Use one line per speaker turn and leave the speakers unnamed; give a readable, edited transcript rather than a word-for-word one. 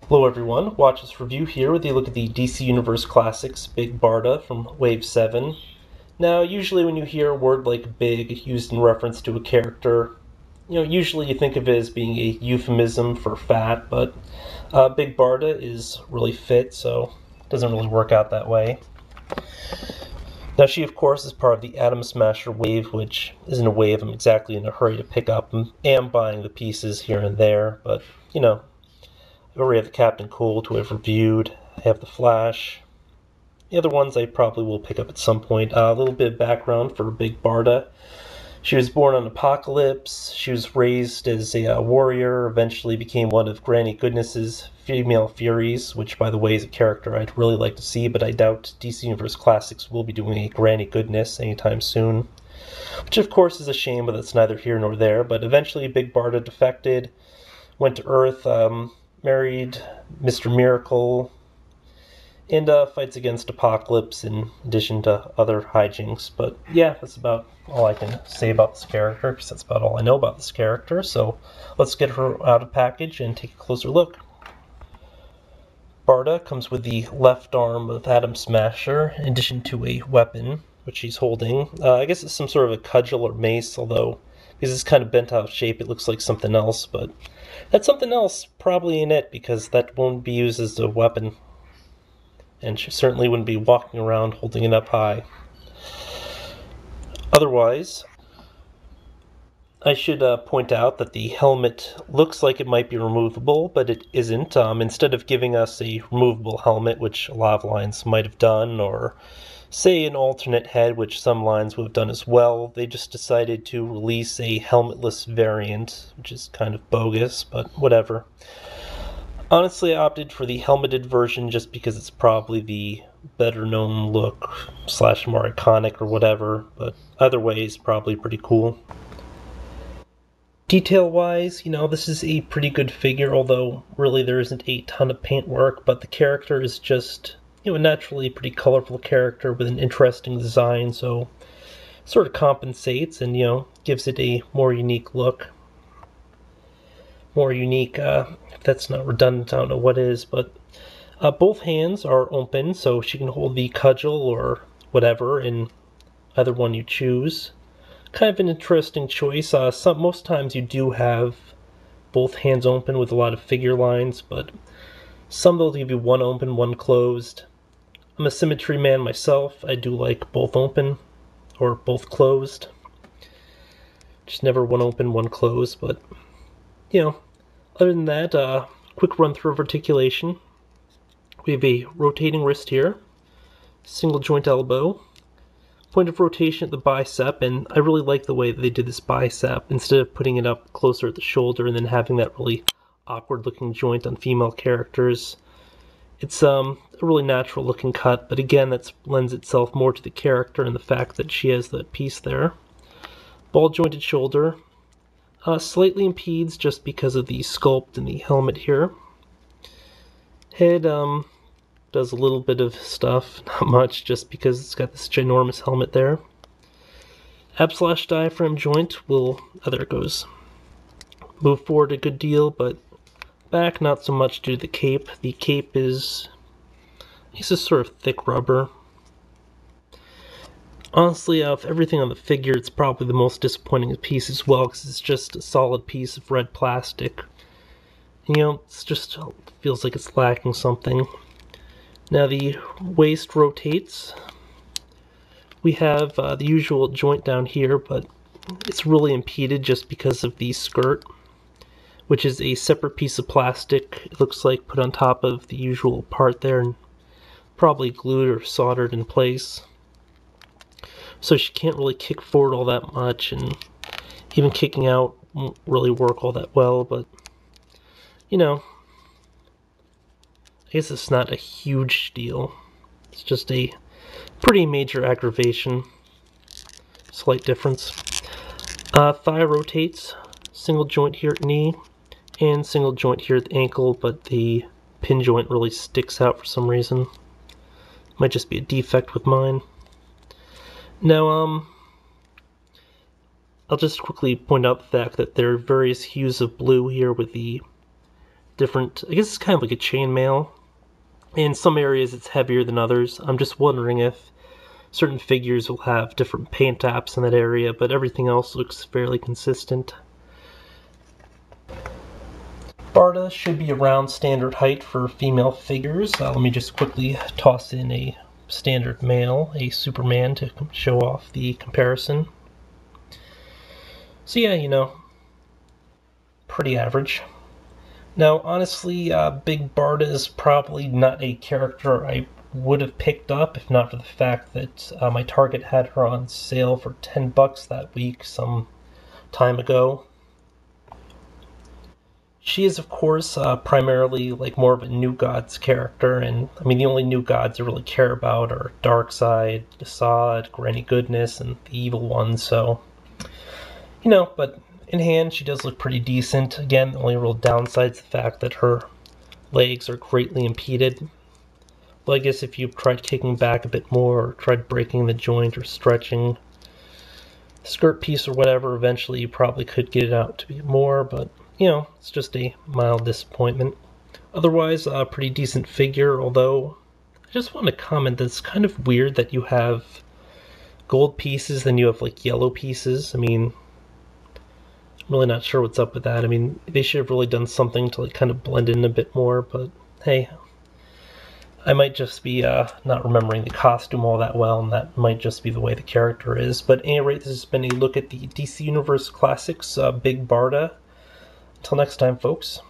Hello everyone, watch this review here with a look at the DC Universe Classics Big Barda from Wave 7. Now, usually when you hear a word like big used in reference to a character, usually you think of it as being a euphemism for fat, but Big Barda is really fit, so it doesn't really work out that way. Now, she of course is part of the Atom Smasher wave, which isn't a wave I'm exactly in a hurry to pick up. I am buying the pieces here and there, but I already have the Captain Cold, who I've reviewed. I have the Flash. The other ones I probably will pick up at some point. A little bit of background for Big Barda. She was born on Apocalypse. She was raised as a warrior, eventually became one of Granny Goodness's female Furies, which, by the way, is a character I'd really like to see, but I doubt DC Universe Classics will be doing a Granny Goodness anytime soon. Which, of course, is a shame, but that's neither here nor there. But eventually, Big Barda defected, went to Earth, married Mr. Miracle, and fights against Apocalypse in addition to other hijinks. But yeah, that's about all I can say about this character, because that's about all I know about this character. So let's get her out of package and take a closer look. Barda comes with the left arm of Atom Smasher, in addition to a weapon, which she's holding. I guess it's some sort of a cudgel or mace, although because it's kind of bent out of shape, it looks like something else, but that something else probably ain't it, because that won't be used as a weapon. And she certainly wouldn't be walking around holding it up high. Otherwise, I should point out that the helmet looks like it might be removable, but it isn't. Instead of giving us a removable helmet, which a lot of lines might have done, or say an alternate head, which some lines would have done as well, they just decided to release a helmetless variant, which is kind of bogus, but whatever. Honestly, I opted for the helmeted version just because it's probably the better known look / more iconic or whatever, but either way is probably pretty cool. Detail-wise, this is a pretty good figure, although really there isn't a ton of paint work, but the character is just a naturally pretty colorful character with an interesting design, so sort of compensates and, gives it a more unique look. More unique, if that's not redundant, I don't know what is, but both hands are open, so she can hold the cudgel or whatever in either one you choose. Kind of an interesting choice. Most times you do have both hands open with a lot of figure lines, but some they'll give you one open, one closed. I'm a symmetry man myself. I do like both open or both closed. Just never one open, one closed, but other than that, quick run through of articulation. We have a rotating wrist here, single joint elbow, point of rotation at the bicep, and I really like the way that they did this bicep instead of putting it up closer at the shoulder and then having that really awkward looking joint on female characters. It's a really natural looking cut, but again, that lends itself more to the character and the fact that she has that piece there. Ball jointed shoulder, slightly impedes just because of the sculpt in the helmet here. Head does a little bit of stuff, not much, just because it's got this ginormous helmet there. Ab/diaphragm joint will, there it goes, move forward a good deal, but back not so much due to the cape. The cape is, it's just sort of thick rubber. Honestly, out of everything on the figure, it's probably the most disappointing piece as well, because it's just a solid piece of red plastic. It's just feels like it's lacking something. Now the waist rotates. We have the usual joint down here, but it's really impeded just because of the skirt, which is a separate piece of plastic. It looks like put on top of the usual part there and probably glued or soldered in place. So she can't really kick forward all that much, and even kicking out won't really work all that well, but I guess it's not a huge deal. It's just a pretty major aggravation. Slight difference. Thigh rotates, single joint here at knee, and single joint here at the ankle, but the pin joint really sticks out for some reason. Might just be a defect with mine. Now, I'll just quickly point out the fact that there are various hues of blue here with the different, I guess it's kind of like a chainmail. In some areas it's heavier than others. I'm just wondering if certain figures will have different paint apps in that area, but everything else looks fairly consistent. Barda should be around standard height for female figures. Let me just quickly toss in a standard male, a Superman, to show off the comparison. So yeah, pretty average. Now, honestly, Big Barda is probably not a character I would have picked up if not for the fact that my Target had her on sale for $10 that week some time ago. She is, of course, primarily like more of a New Gods character, and I mean the only New Gods I really care about are Darkseid, Assad, Granny Goodness, and the Evil One. So, but in hand she does look pretty decent. Again, the only real downside is the fact that her legs are greatly impeded. Well, I guess if you tried kicking back a bit more, or tried breaking the joint or stretching the skirt piece or whatever, eventually you probably could get it out to be more, but it's just a mild disappointment. Otherwise, a pretty decent figure, although I just want to comment that it's kind of weird that you have gold pieces, then you have like yellow pieces. I mean, I'm really not sure what's up with that. I mean, they should have really done something to like kind of blend in a bit more, but hey, I might just be not remembering the costume all that well, and that might just be the way the character is. But at any rate, this has been a look at the DC Universe Classics Big Barda. Until next time, folks.